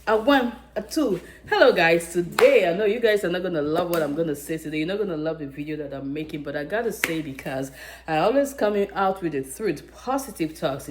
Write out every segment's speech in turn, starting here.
A one, a two. Hello, guys. Today, I know you guys are not gonna love what I'm gonna say today. You're not gonna love the video that I'm making, but I gotta say because I always coming out with the truth, positive talks.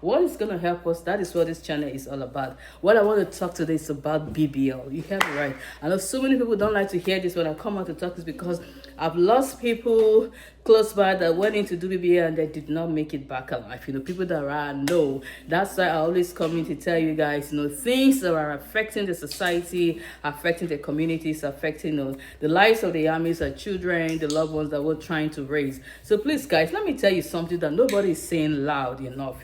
What is gonna help us. That is what this channel is all about. What I want to talk today is about BBL. You have it right. I know so many people don't like to hear this when I come out to talk, is because I've lost people close by that went into do BBL and they did not make it back alive. People that I know. That's why I always come in to tell you guys, things that are affecting the society, affecting the communities, affecting the lives of the armies, our children, the loved ones that we're trying to raise. So please, guys, let me tell you something that nobody is saying loud enough.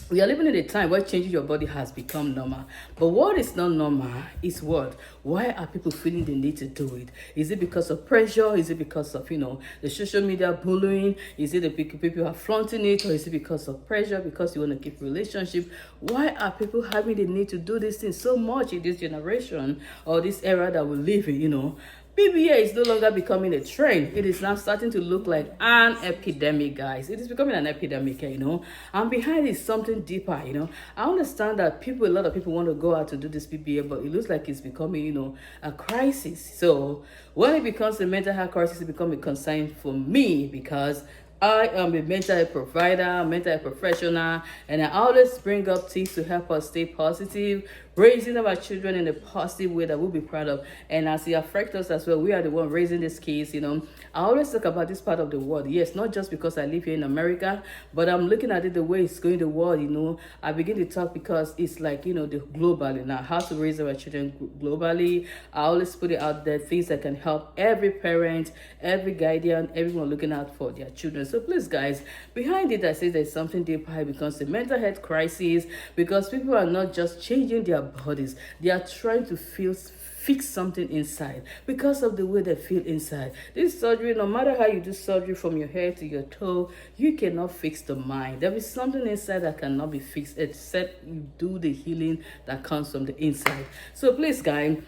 We are living in a time where changing your body has become normal. But what is not normal is what? Why are people feeling the need to do it? Is it because of pressure? Is it because of, the social media bullying? Is it the people are flaunting it? Or is it because of pressure? Because you want to keep relationship? Why are people having the need to do this thing so much in this generation or this era that we live in? BBA is no longer becoming a trend. It is now starting to look like an epidemic, guys. It is becoming an epidemic. And behind is something deeper. I understand that a lot of people want to go out to do this BBA, but it looks like it's becoming, a crisis. So when it becomes a mental health crisis, it becomes a concern for me because I am a mental health provider, mental health professional, and I always bring up things to help us stay positive, raising our children in a positive way that we'll be proud of. And as it affects us as well, we are the one raising this kids. I always talk about this part of the world. Yes, not just because I live here in America, but I'm looking at it the way it's going the world. I begin to talk because it's like, the globally now, how to raise our children globally. I always put it out there, things that can help every parent, every guardian, everyone looking out for their children. So please, guys, behind it, I say there's something deeper. It becomes a mental health crisis because people are not just changing their bodies. They are trying to fix something inside because of the way they feel inside. This surgery, no matter how you do surgery from your head to your toe, you cannot fix the mind. There is something inside that cannot be fixed except you do the healing that comes from the inside. So please, guys,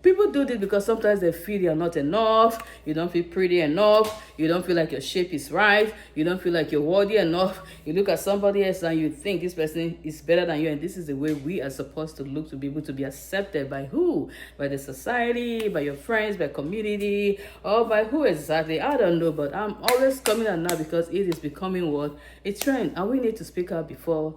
people do this because sometimes they feel you're not enough, you don't feel pretty enough, you don't feel like your shape is right, you don't feel like you're worthy enough. You look at somebody else and you think this person is better than you, and this is the way we are supposed to look to be able to be accepted by who? By the society, by your friends, by community, or by who exactly? I don't know, but I'm always coming out now because it is becoming what? A trend, and we need to speak out before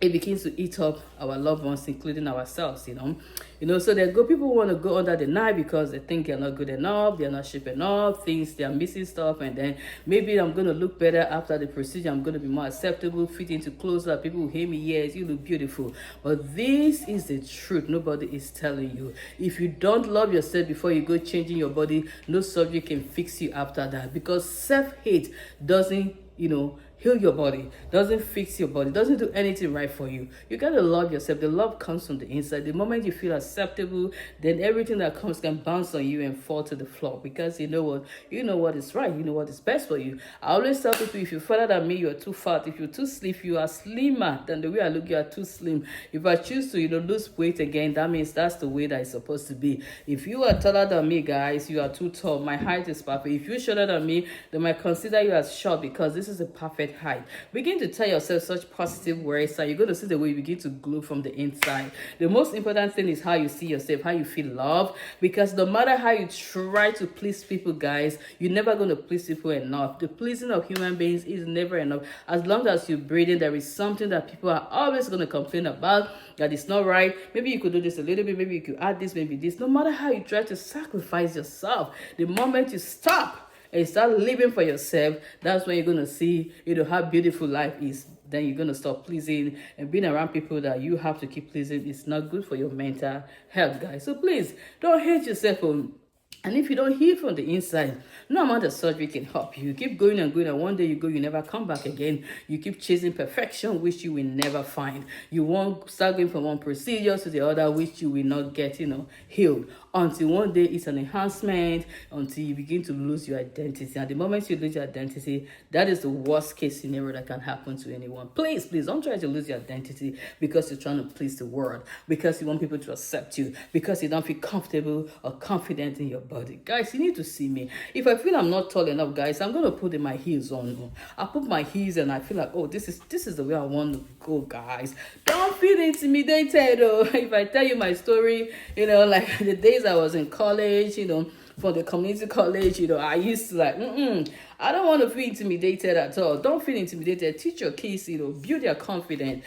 it begins to eat up our loved ones, including ourselves. So there go people who want to go under the knife because they think they're not good enough, they're not shape enough, things they're missing stuff, and then maybe I'm gonna look better after the procedure. I'm gonna be more acceptable, fit into clothes that people will hear me. Yes, you look beautiful, but this is the truth. Nobody is telling you. If you don't love yourself before you go changing your body, no surgery can fix you after that, because self-hate doesn't heal your body, doesn't fix your body, doesn't do anything right for you. You gotta love yourself. The love comes from the inside. The moment you feel acceptable, then everything that comes can bounce on you and fall to the floor, because you know what is right, you know what is best for you. I always tell people, if you're fatter than me, you're too fat. If you're too slim, you are slimmer than the way I look, you are too slim. If I choose to lose weight again, that means that's the way that it's supposed to be. If you are taller than me, guys, you are too tall. My height is perfect. If you're shorter than me, they might consider you as short, because this is a perfect height. Begin to tell yourself such positive words, and you're going to see the way you begin to glow from the inside. The most important thing is how you see yourself, how you feel loved, because no matter how you try to please people, guys, you're never going to please people enough. The pleasing of human beings is never enough. As long as you're breathing, there is something that people are always going to complain about, that is not right. Maybe you could do this a little bit, maybe you could add this, maybe this. No matter how you try to sacrifice yourself, the moment you stop and start living for yourself, that's when you're going to see how beautiful life is. Then you're going to stop pleasing, and being around people that you have to keep pleasing is not good for your mental health, guys. So please don't hate yourself. And if you don't heal from the inside, no amount of surgery can help you. You keep going and going, and one day you go, you never come back again. You keep chasing perfection, which you will never find. You won't start going from one procedure to the other, which you will not get, healed. Until one day it's an enhancement, until you begin to lose your identity. And the moment you lose your identity, that is the worst case scenario that can happen to anyone. Please, don't try to lose your identity because you're trying to please the world, because you want people to accept you, because you don't feel comfortable or confident in your body. Guys, you need to see me. If I feel I'm not tall enough, guys, I'm gonna put in my heels on. I put my heels and I feel like, oh, this is the way I want to go, guys. Don't feel intimidated. Oh, if I tell you my story, like the days I was in college, for the community college, I used to like, I don't want to feel intimidated at all. Don't feel intimidated. Teach your kids, build their confidence.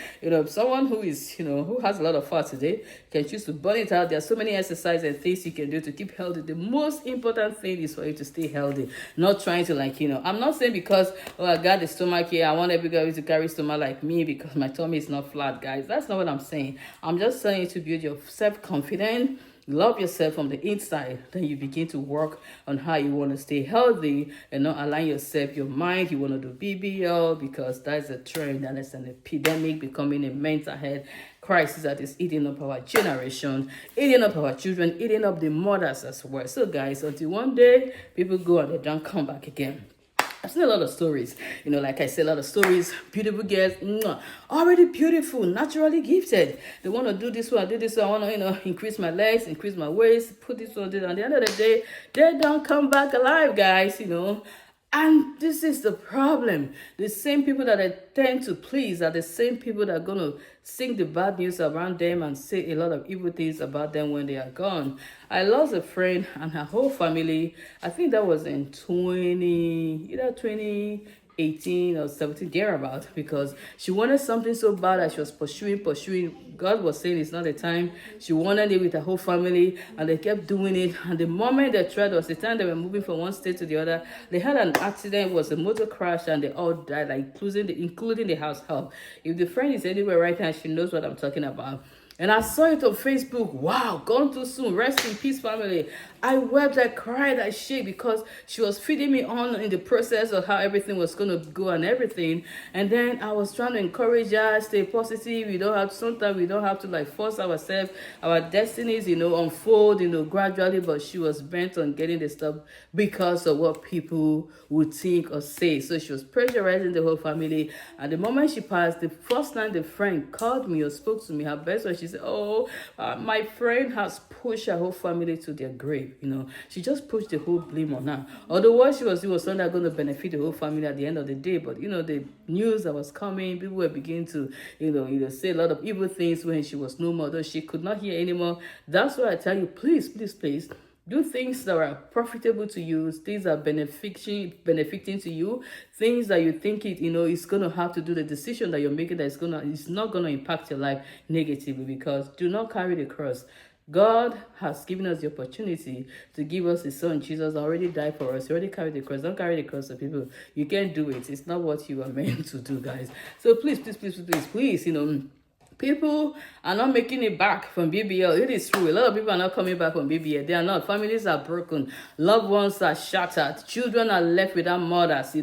Someone who is, who has a lot of fat today can choose to burn it out. There are so many exercises and things you can do to keep healthy. The most important thing is for you to stay healthy. Not trying to I'm not saying because, oh, I got the stomach here, I want everybody to carry stomach like me because my tummy is not flat, guys. That's not what I'm saying. I'm just saying to build your self-confidence. Love yourself from the inside, then you begin to work on how you want to stay healthy and not align yourself, your mind. You want to do BBL because that's a trend and it's an epidemic, becoming a mental health crisis that is eating up our generation, eating up our children, eating up the mothers as well. So guys, until one day people go and they don't come back again. I've seen a lot of stories, like I said, a lot of stories, beautiful girls, already beautiful, naturally gifted. They want to do this one, do this one, I want to, increase my legs, increase my waist, put this on this. At the end of the day, they don't come back alive, guys, And this is the problem. The same people that I tend to please are the same people that are going to sing the bad news around them and say a lot of evil things about them when they are gone. I lost a friend and her whole family. I think that was in 2018 or 17, thereabout, because she wanted something so bad that she was pursuing. God was saying it's not the time. She wanted it with her whole family, and they kept doing it. And the moment they tried was the time they were moving from one state to the other. They had an accident, it was a motor crash, and they all died, like including the house help. If the friend is anywhere right now, she knows what I'm talking about. And I saw it on Facebook. Wow, gone too soon. Rest in peace, family. I wept, I cried, I shake because she was feeding me on in the process of how everything was going to go and everything. And then I was trying to encourage her, stay positive. Sometimes we don't have to force ourselves, our destinies, unfold, gradually. But she was bent on getting the stuff because of what people would think or say. So she was pressurizing the whole family. And the moment she passed, the first time the friend called me or spoke to me, her best friend, she said, oh, my friend has pushed her whole family to their grave. She just pushed the whole blame on her. Although what she was doing was not going to benefit the whole family at the end of the day. But, the news that was coming, people were beginning to, say a lot of evil things when she was no more, though she could not hear anymore. That's why I tell you, please, do things that are profitable to you, things that are benefiting to you, things that you think it's going to have to do the decision that you're making that it's not going to impact your life negatively, because do not carry the cross. God has given us the opportunity to give us his son. Jesus already died for us. He already carried the cross. Don't carry the cross of people. You can't do it. It's not what you are meant to do, guys. So please, people are not making it back from BBL. It is true. A lot of people are not coming back from BBL. They are not. Families are broken. Loved ones are shattered. Children are left without mothers,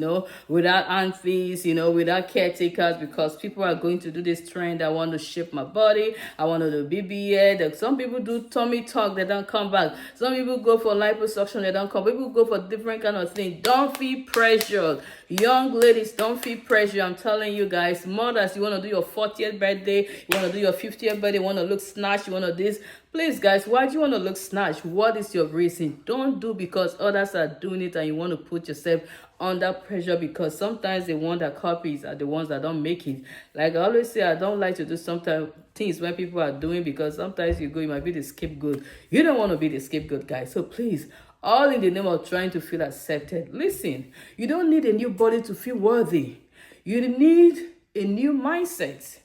without aunties, without caretakers, because people are going to do this trend. I want to shape my body. I want to do BBL. Some people do tummy tuck. They don't come back. Some people go for liposuction. They don't come. People go for different kind of things. Don't feel pressured. Young ladies, don't feel pressure. I'm telling you guys. Mothers, you want to do your 40th birthday. You want to do your 50th birthday, you want to look snatched, you want to this. Please, guys, why do you want to look snatched? What is your reason? Don't do because others are doing it and you want to put yourself under pressure, because sometimes the ones that copies are the ones that don't make it. Like I always say, I don't like to do sometimes things when people are doing, because sometimes you might be the scapegoat. You don't want to be the scapegoat, guys. So please, all in the name of trying to feel accepted. Listen, you don't need a new body to feel worthy. You need a new mindset.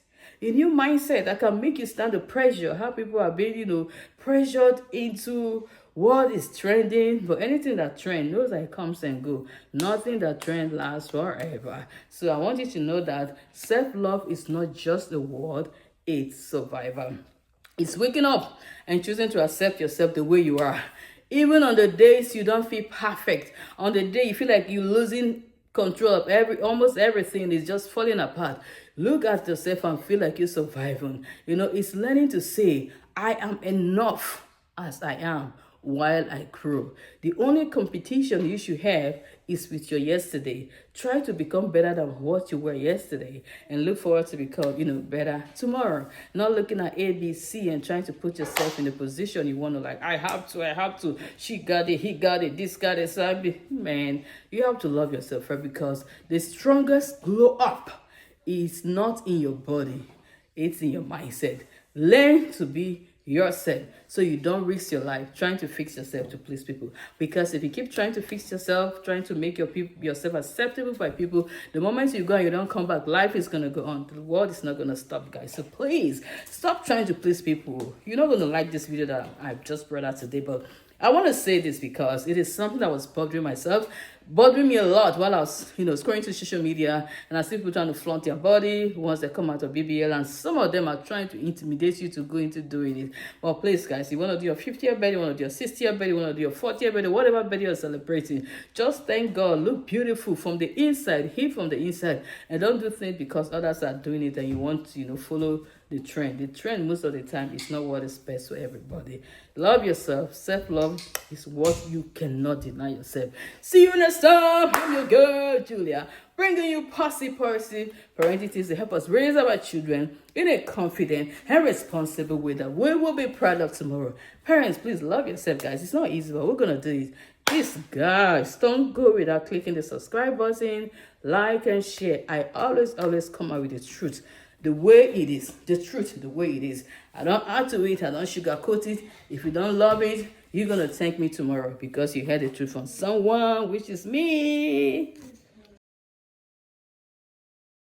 A new mindset that can make you stand the pressure. How people are being, pressured into what is trending. But anything that trends, knows that it comes and go. Nothing that trends lasts forever. So I want you to know that self-love is not just a word, it's survival. It's waking up and choosing to accept yourself the way you are. Even on the days you don't feel perfect, on the day you feel like you're losing control of almost everything is just falling apart. Look at yourself and feel like you're surviving. It's learning to say, I am enough as I am. while I grow. The only competition you should have is with your yesterday. Try to become better than what you were yesterday and look forward to become, better tomorrow. Not looking at ABC and trying to put yourself in a position you want to, like, I have to. She got it, he got it, this got it. So man, you have to love yourself first, because the strongest glow up is not in your body, it's in your mindset. Learn to be yourself so you don't risk your life trying to fix yourself to please people. Because if you keep trying to fix yourself, trying to make yourself acceptable by people, the moment you go and you don't come back, life is going to go on. The world is not going to stop, guys. So please stop trying to please people. You're not going to like this video that I've just brought out today, but I want to say this because it is something that was bothering me a lot while I was, scrolling through social media, and I see people trying to flaunt their body once they come out of BBL, and some of them are trying to intimidate you to go into doing it. Well, please, guys, you want to do your 50th birthday, you want to do your 60th birthday, you want to do your 40th birthday, whatever birthday you're celebrating, just thank God, look beautiful from the inside, heal from the inside, and don't do things because others are doing it and you want to, follow the trend. The trend most of the time is not what is best for everybody. Love yourself. Self-love is what you cannot deny yourself. See you next time. I'm your girl, Julia, bringing you positive parenting to help us raise our children in a confident and responsible way that we will be proud of tomorrow. Parents, please love yourself, guys. It's not easy, but we're going to do it. Please, guys, don't go without clicking the subscribe button, like, and share. I always come out with the truth the way it is, the truth the way it is. I don't add to it, I don't sugarcoat it. If you don't love it, you're gonna thank me tomorrow because you heard the truth from someone, which is me.